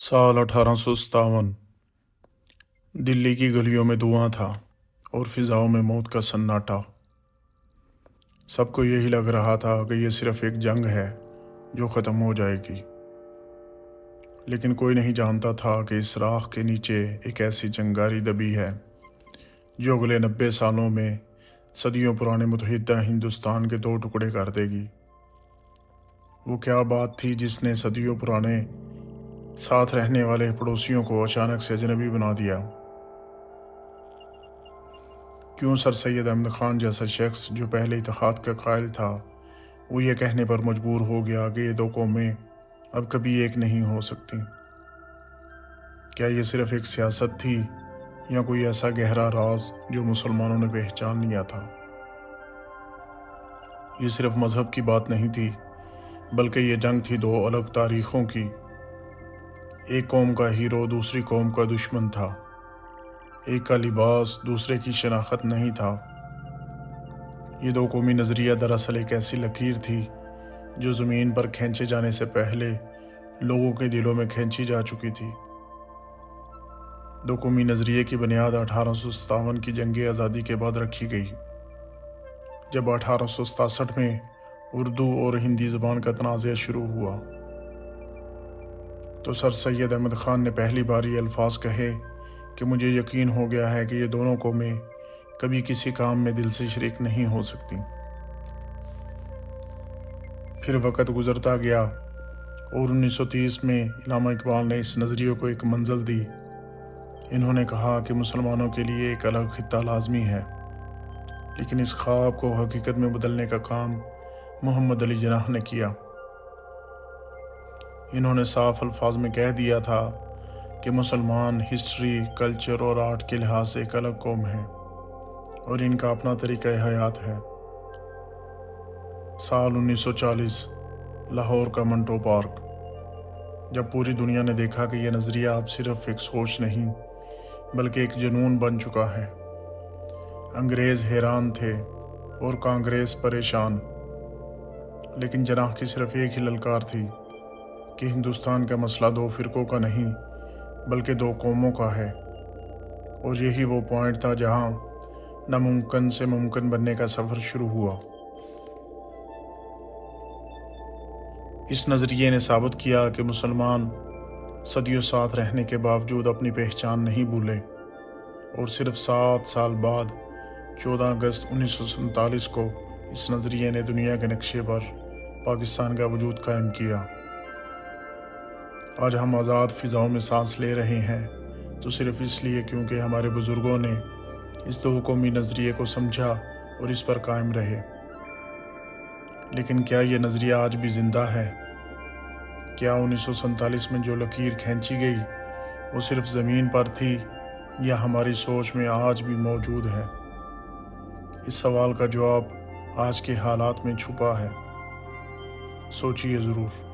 साल 1857। दिल्ली की गलियों में धुआं था और फिजाओं में मौत का सन्नाटा। सबको यही लग रहा था कि ये सिर्फ एक जंग है जो ख़त्म हो जाएगी, लेकिन कोई नहीं जानता था कि इस राख के नीचे एक ऐसी चिंगारी दबी है जो अगले 90 सालों में सदियों पुराने मुत्तहिदा हिंदुस्तान के दो टुकड़े कर देगी। वो क्या बात थी जिसने सदियों पुराने साथ रहने वाले पड़ोसियों को अचानक से अजनबी बना दिया? क्यों सर सैयद अहमद ख़ान जैसा शख्स जो पहले इत्तेहाद का कायल था, वो ये कहने पर मजबूर हो गया कि ये दो कौमें अब कभी एक नहीं हो सकती? क्या ये सिर्फ एक सियासत थी या कोई ऐसा गहरा राज जो मुसलमानों ने पहचान लिया था? ये सिर्फ मज़हब की बात नहीं थी, बल्कि ये जंग थी दो अलग तारीख़ों की। एक कौम का हीरो दूसरी कौम का दुश्मन था। एक का लिबास दूसरे की शनाख्त नहीं था। ये दो कौमी नज़रिया दरअसल एक ऐसी लकीर थी जो ज़मीन पर खींचे जाने से पहले लोगों के दिलों में खींची जा चुकी थी। दो कौमी नज़रिए की बुनियाद 1857 की जंग आज़ादी के बाद रखी गई, जब 1867 में उर्दू और हिंदी ज़बान का तनाज़ा शुरू हुआ। तो सर सैयद अहमद ख़ान ने पहली बार ये अल्फाज कहे कि मुझे यकीन हो गया है कि ये दोनों कौमें कभी किसी काम में दिल से शरीक नहीं हो सकती। फिर वक़्त गुज़रता गया और 1930 में इल्लामा इकबाल ने इस नज़रिए को एक मंजिल दी। इन्होंने कहा कि मुसलमानों के लिए एक अलग खित्ता लाजमी है, लेकिन इस ख्वाब को हकीकत में बदलने का काम मोहम्मद अली जिन्नाह ने किया। इन्होंने साफ अल्फाज में कह दिया था कि मुसलमान हिस्ट्री, कल्चर और आर्ट के लिहाज से एक अलग कौम है और इनका अपना तरीक़ा हयात है। साल 1940, लाहौर का मंटो पार्क, जब पूरी दुनिया ने देखा कि यह नज़रिया अब सिर्फ एक सोच नहीं बल्कि एक जुनून बन चुका है। अंग्रेज़ हैरान थे और कांग्रेस परेशान, लेकिन जिन्नाह की सिर्फ एक ही ललकार थी कि हिंदुस्तान का मसला दो फ़िरक़ों का नहीं बल्कि दो कौमों का है, और यही वो पॉइंट था जहां नामुमकिन से मुमकिन बनने का सफ़र शुरू हुआ। इस नज़रिए ने साबित किया कि मुसलमान सदियों साथ रहने के बावजूद अपनी पहचान नहीं भूले, और सिर्फ 7 साल बाद 14 अगस्त 1947 को इस नज़रिए ने दुनिया के नक्शे पर पाकिस्तान का वजूद कायम किया। आज हम आज़ाद फ़िज़ाओं में सांस ले रहे हैं तो सिर्फ इसलिए क्योंकि हमारे बुज़ुर्गों ने इस दो कौमी नज़रिए को समझा और इस पर कायम रहे। लेकिन क्या ये नज़रिया आज भी ज़िंदा है? क्या 1947 में जो लकीर खींची गई वो सिर्फ ज़मीन पर थी या हमारी सोच में आज भी मौजूद है? इस सवाल का जवाब आज के हालात में छुपा है। सोचिए ज़रूर।